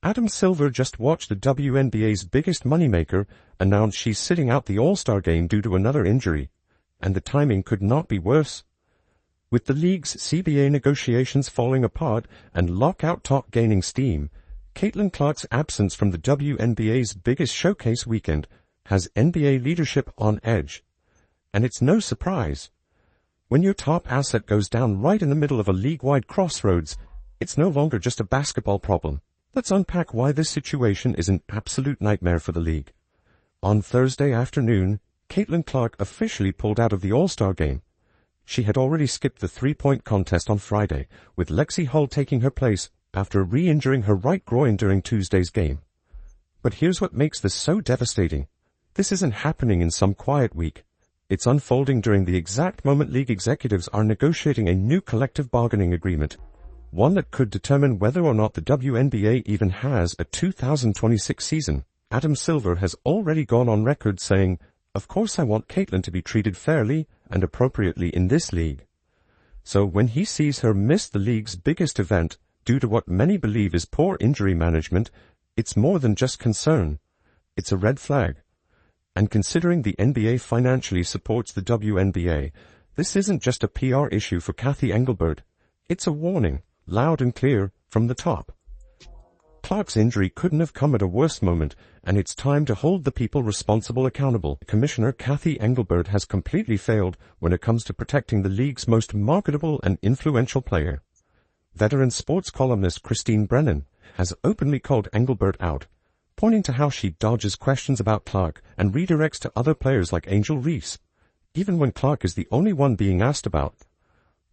Adam Silver just watched the WNBA's biggest moneymaker announce she's sitting out the All-Star game due to another injury, and the timing could not be worse. With the league's CBA negotiations falling apart and lockout talk gaining steam, Caitlin Clark's absence from the WNBA's biggest showcase weekend has NBA leadership on edge. And it's no surprise. When your top asset goes down right in the middle of a league-wide crossroads, it's no longer just a basketball problem. Let's unpack why this situation is an absolute nightmare for the league. On Thursday afternoon, Caitlin Clark officially pulled out of the All-Star game. She had already skipped the three-point contest on Friday, with Lexi Hull taking her place after re-injuring her right groin during Tuesday's game. But here's what makes this so devastating. This isn't happening in some quiet week. It's unfolding during the exact moment league executives are negotiating a new collective bargaining agreement, one that could determine whether or not the WNBA even has a 2026 season. Adam Silver has already gone on record saying, "Of course I want Caitlin to be treated fairly and appropriately in this league." So when he sees her miss the league's biggest event due to what many believe is poor injury management, it's more than just concern. It's a red flag. And considering the NBA financially supports the WNBA, this isn't just a PR issue for Cathy Engelbert. It's a warning, loud and clear, from the top. Clark's injury couldn't have come at a worse moment, and it's time to hold the people responsible accountable. Commissioner Cathy Engelbert has completely failed when it comes to protecting the league's most marketable and influential player. Veteran sports columnist Christine Brennan has openly called Engelbert out, pointing to how she dodges questions about Clark and redirects to other players like Angel Reese, even when Clark is the only one being asked about.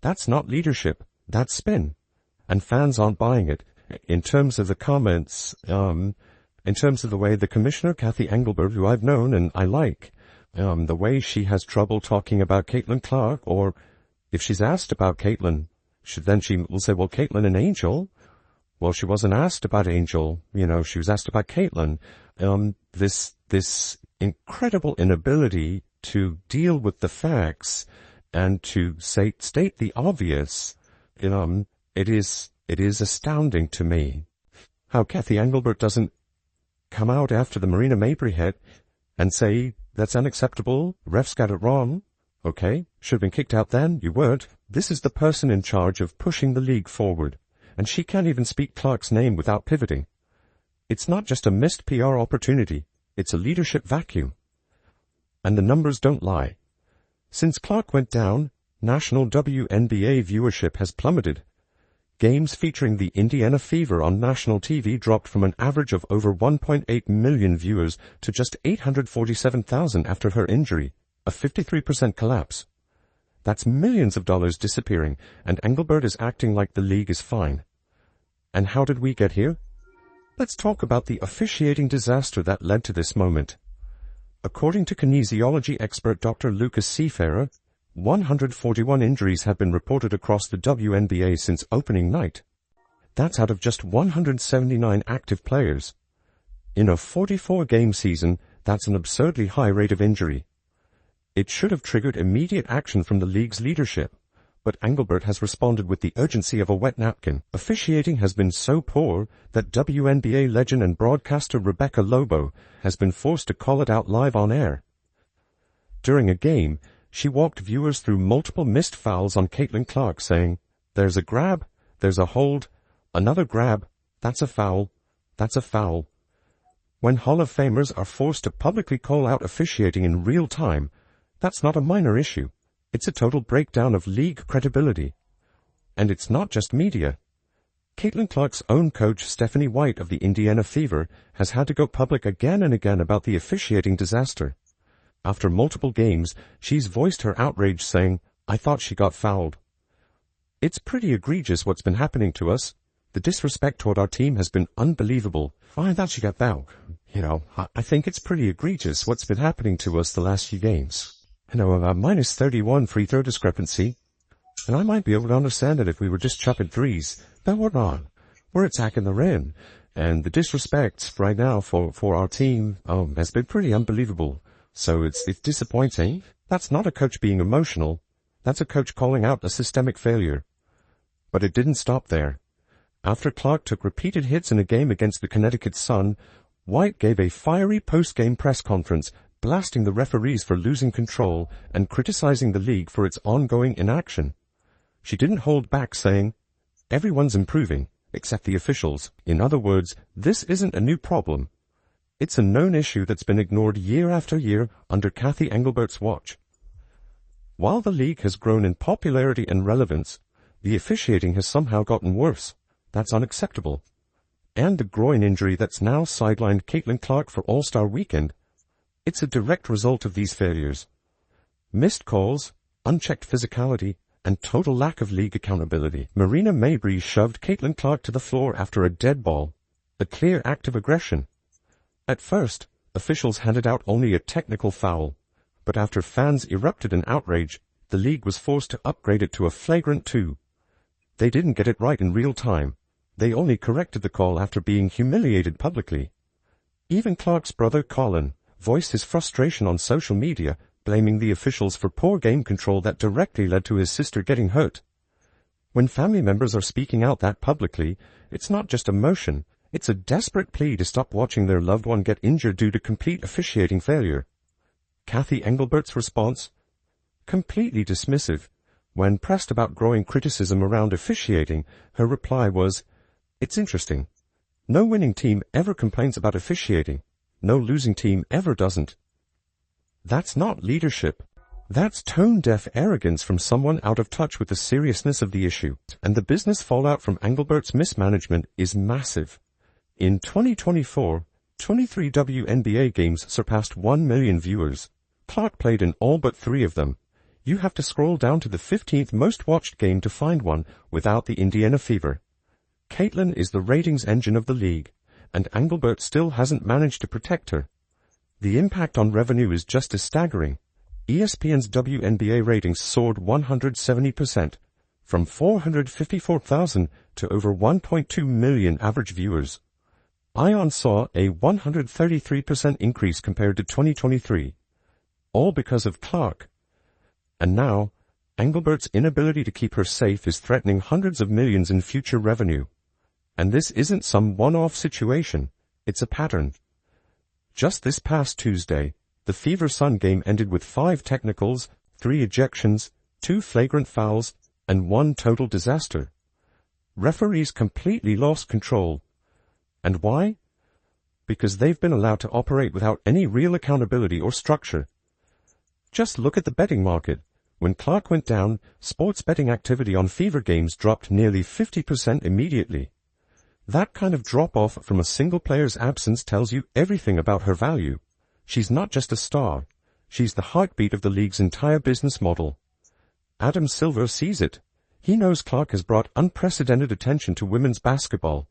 That's not leadership, that's spin. And fans aren't buying it. In terms of the comments, in terms of the way the Commissioner Cathy Engelbert, who I've known and I like, the way she has trouble talking about Caitlin Clark, or if she's asked about Caitlin, then she will say, well, Caitlin and Angel. Well, she wasn't asked about Angel, she was asked about Caitlin. This incredible inability to deal with the facts and to state the obvious, it is astounding to me how Cathy Engelbert doesn't come out after the Marina Mabrey hit and say, that's unacceptable, refs got it wrong. Okay, should have been kicked out then, you weren't. This is the person in charge of pushing the league forward, and she can't even speak Clark's name without pivoting. It's not just a missed PR opportunity, it's a leadership vacuum. And the numbers don't lie. Since Clark went down, national WNBA viewership has plummeted. Games featuring the Indiana Fever on national TV dropped from an average of over 1.8 million viewers to just 847,000 after her injury, a 53% collapse. That's millions of dollars disappearing, and Engelbert is acting like the league is fine. And how did we get here? Let's talk about the officiating disaster that led to this moment. According to kinesiology expert Dr. Lucas Seafarer, 141 injuries have been reported across the WNBA since opening night. That's out of just 179 active players. In a 44-game season, that's an absurdly high rate of injury. It should have triggered immediate action from the league's leadership, but Engelbert has responded with the urgency of a wet napkin. Officiating has been so poor that WNBA legend and broadcaster Rebecca Lobo has been forced to call it out live on air. During a game, she walked viewers through multiple missed fouls on Caitlin Clark, saying, "There's a grab, there's a hold, another grab, that's a foul, that's a foul." When Hall of Famers are forced to publicly call out officiating in real time, that's not a minor issue. It's a total breakdown of league credibility. And it's not just media. Caitlin Clark's own coach, Stephanie White of the Indiana Fever, has had to go public again and again about the officiating disaster. After multiple games, she's voiced her outrage, saying, "I thought she got fouled." It's pretty egregious what's been happening to us. The disrespect toward our team has been unbelievable. I thought she got fouled. I think it's pretty egregious what's been happening to us the last few games. A minus 31 free throw discrepancy. And I might be able to understand it if we were just chucking threes. But we're not. We're attacking the rim. And the disrespect right now for our team, has been pretty unbelievable. So it's disappointing. That's not a coach being emotional. That's a coach calling out a systemic failure. But it didn't stop there. After Clark took repeated hits in a game against the Connecticut Sun, White gave a fiery post-game press conference, blasting the referees for losing control and criticizing the league for its ongoing inaction. She didn't hold back, saying, "Everyone's improving, except the officials." In other words, this isn't a new problem. It's a known issue that's been ignored year after year under Cathy Engelbert's watch. While the league has grown in popularity and relevance, the officiating has somehow gotten worse. That's unacceptable. And the groin injury that's now sidelined Caitlin Clark for All-Star Weekend, it's a direct result of these failures. Missed calls, unchecked physicality, and total lack of league accountability. Marina Mabrey shoved Caitlin Clark to the floor after a dead ball, a clear act of aggression. At first, officials handed out only a technical foul, but after fans erupted in outrage, the league was forced to upgrade it to a flagrant 2. They didn't get it right in real time. They only corrected the call after being humiliated publicly. Even Clark's brother Colin voiced his frustration on social media, blaming the officials for poor game control that directly led to his sister getting hurt. When family members are speaking out that publicly, it's not just emotion, it's a desperate plea to stop watching their loved one get injured due to complete officiating failure. Cathy Engelbert's response? Completely dismissive. When pressed about growing criticism around officiating, her reply was, "It's interesting. No winning team ever complains about officiating. No losing team ever doesn't." That's not leadership. That's tone-deaf arrogance from someone out of touch with the seriousness of the issue. And the business fallout from Engelbert's mismanagement is massive. In 2024, 23 WNBA games surpassed 1 million viewers. Clark played in all but 3 of them. You have to scroll down to the 15th most watched game to find one without the Indiana Fever. Caitlin is the ratings engine of the league, and Engelbert still hasn't managed to protect her. The impact on revenue is just as staggering. ESPN's WNBA ratings soared 170%, from 454,000 to over 1.2 million average viewers. ION saw a 133% increase compared to 2023, all because of Clark. And now, Engelbert's inability to keep her safe is threatening hundreds of millions in future revenue. And this isn't some one-off situation, it's a pattern. Just this past Tuesday, the Fever Sun game ended with 5 technicals, 3 ejections, 2 flagrant fouls, and 1 total disaster. Referees completely lost control. And why? Because they've been allowed to operate without any real accountability or structure. Just look at the betting market. When Clark went down, sports betting activity on Fever games dropped nearly 50% immediately. That kind of drop-off from a single player's absence tells you everything about her value. She's not just a star. She's the heartbeat of the league's entire business model. Adam Silver sees it. He knows Clark has brought unprecedented attention to women's basketball.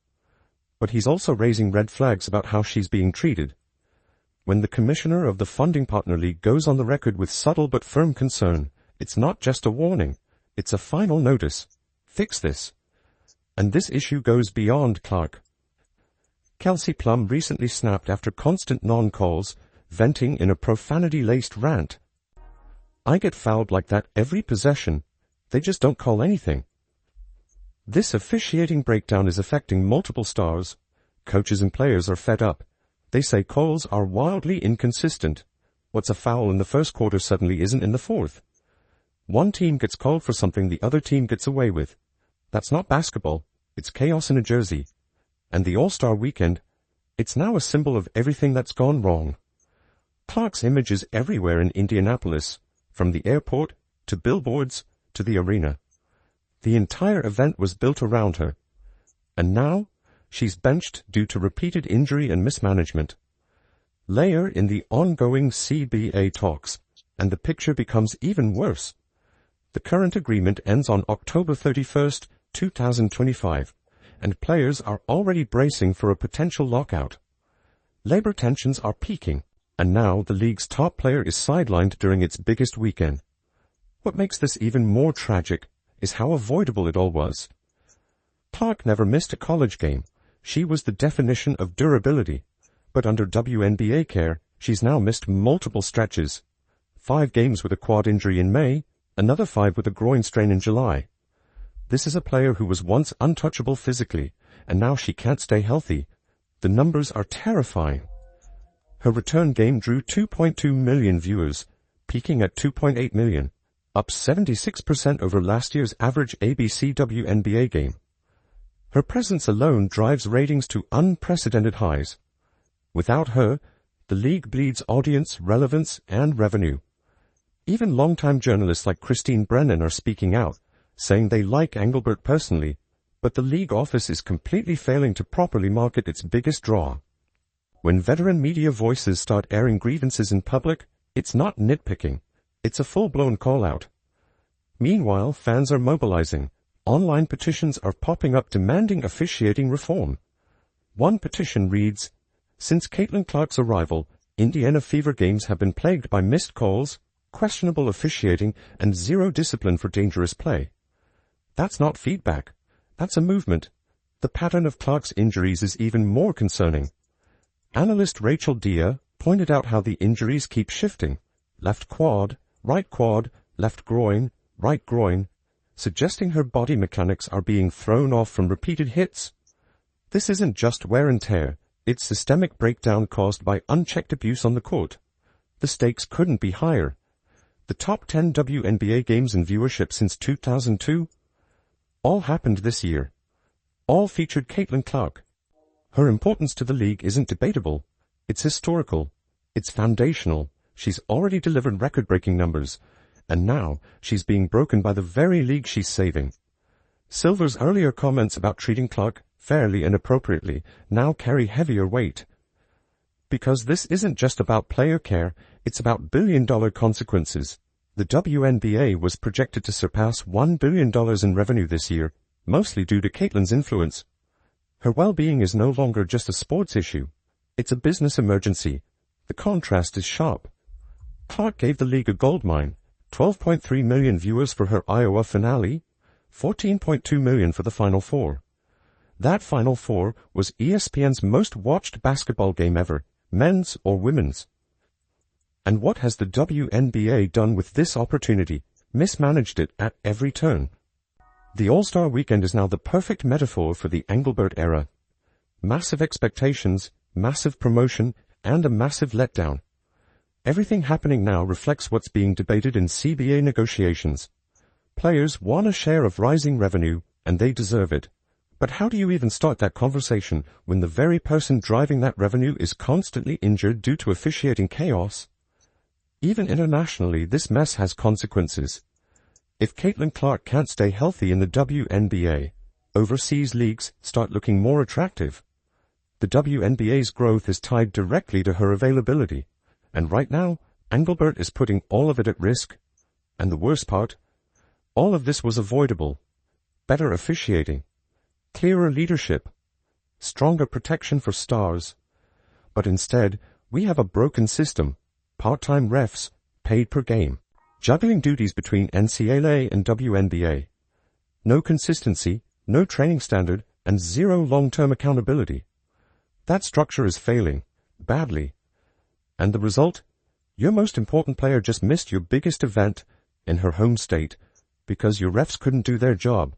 But he's also raising red flags about how she's being treated. When the commissioner of the funding partner league goes on the record with subtle but firm concern, it's not just a warning, it's a final notice. Fix this. And this issue goes beyond Clark. Kelsey Plum recently snapped after constant non-calls, venting in a profanity-laced rant. "I get fouled like that every possession. They just don't call anything." This officiating breakdown is affecting multiple stars. Coaches and players are fed up. They say calls are wildly inconsistent. What's a foul in the first quarter suddenly isn't in the fourth. One team gets called for something the other team gets away with. That's not basketball. It's chaos in a jersey. And the All-Star Weekend, it's now a symbol of everything that's gone wrong. Clark's image is everywhere in Indianapolis, from the airport, to billboards, to the arena. The entire event was built around her. And now, she's benched due to repeated injury and mismanagement. Layer in the ongoing CBA talks, and the picture becomes even worse. The current agreement ends on October 31st, 2025, and players are already bracing for a potential lockout. Labor tensions are peaking, and now the league's top player is sidelined during its biggest weekend. What makes this even more tragic is how avoidable it all was. Clark never missed a college game. She was the definition of durability, but under WNBA care, she's now missed multiple stretches. 5 games with a quad injury in May, another 5 with a groin strain in July. This is a player who was once untouchable physically, and now she can't stay healthy. The numbers are terrifying. Her return game drew 2.2 million viewers, peaking at 2.8 million, up 76% over last year's average ABC WNBA game. Her presence alone drives ratings to unprecedented highs. Without her, the league bleeds audience, relevance, and revenue. Even longtime journalists like Christine Brennan are speaking out, saying they like Engelbert personally, but the league office is completely failing to properly market its biggest draw. When veteran media voices start airing grievances in public, it's not nitpicking, it's a full-blown call-out. Meanwhile, fans are mobilizing. Online petitions are popping up demanding officiating reform. One petition reads, "Since Caitlin Clark's arrival, Indiana Fever games have been plagued by missed calls, questionable officiating, and zero discipline for dangerous play." That's not feedback. That's a movement. The pattern of Clark's injuries is even more concerning. Analyst Rachel Dia pointed out how the injuries keep shifting. Left quad, left groin, right groin, suggesting her body mechanics are being thrown off from repeated hits. This isn't just wear and tear, it's systemic breakdown caused by unchecked abuse on the court. The stakes couldn't be higher. The top 10 WNBA games in viewership since 2002? All happened this year. All featured Caitlin Clark. Her importance to the league isn't debatable. It's historical. It's foundational. She's already delivered record-breaking numbers, and now she's being broken by the very league she's saving. Silver's earlier comments about treating Clark fairly and appropriately now carry heavier weight. Because this isn't just about player care, it's about billion-dollar consequences. The WNBA was projected to surpass $1 billion in revenue this year, mostly due to Caitlin's influence. Her well-being is no longer just a sports issue. It's a business emergency. The contrast is sharp. Clark gave the league a goldmine, 12.3 million viewers for her Iowa finale, 14.2 million for the Final Four. That Final Four was ESPN's most watched basketball game ever, men's or women's. And what has the WNBA done with this opportunity? Mismanaged it at every turn. The All-Star Weekend is now the perfect metaphor for the Engelbert era. Massive expectations, massive promotion, and a massive letdown. Everything happening now reflects what's being debated in CBA negotiations. Players want a share of rising revenue, and they deserve it. But how do you even start that conversation when the very person driving that revenue is constantly injured due to officiating chaos? Even internationally, this mess has consequences. If Caitlin Clark can't stay healthy in the WNBA, overseas leagues start looking more attractive. The WNBA's growth is tied directly to her availability, and right now, Engelbert is putting all of it at risk. And the worst part, all of this was avoidable. Better officiating, clearer leadership, stronger protection for stars. But instead, we have a broken system, part-time refs, paid per game, juggling duties between NCAA and WNBA. No consistency, no training standard, and zero long-term accountability. That structure is failing, badly. And the result? Your most important player just missed your biggest event in her home state because your refs couldn't do their job.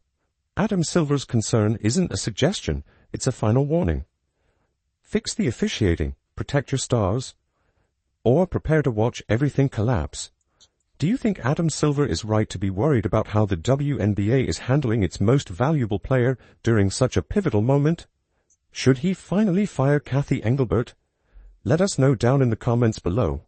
Adam Silver's concern isn't a suggestion, it's a final warning. Fix the officiating, protect your stars, or prepare to watch everything collapse. Do you think Adam Silver is right to be worried about how the WNBA is handling its most valuable player during such a pivotal moment? Should he finally fire Cathy Engelbert? Let us know down in the comments below.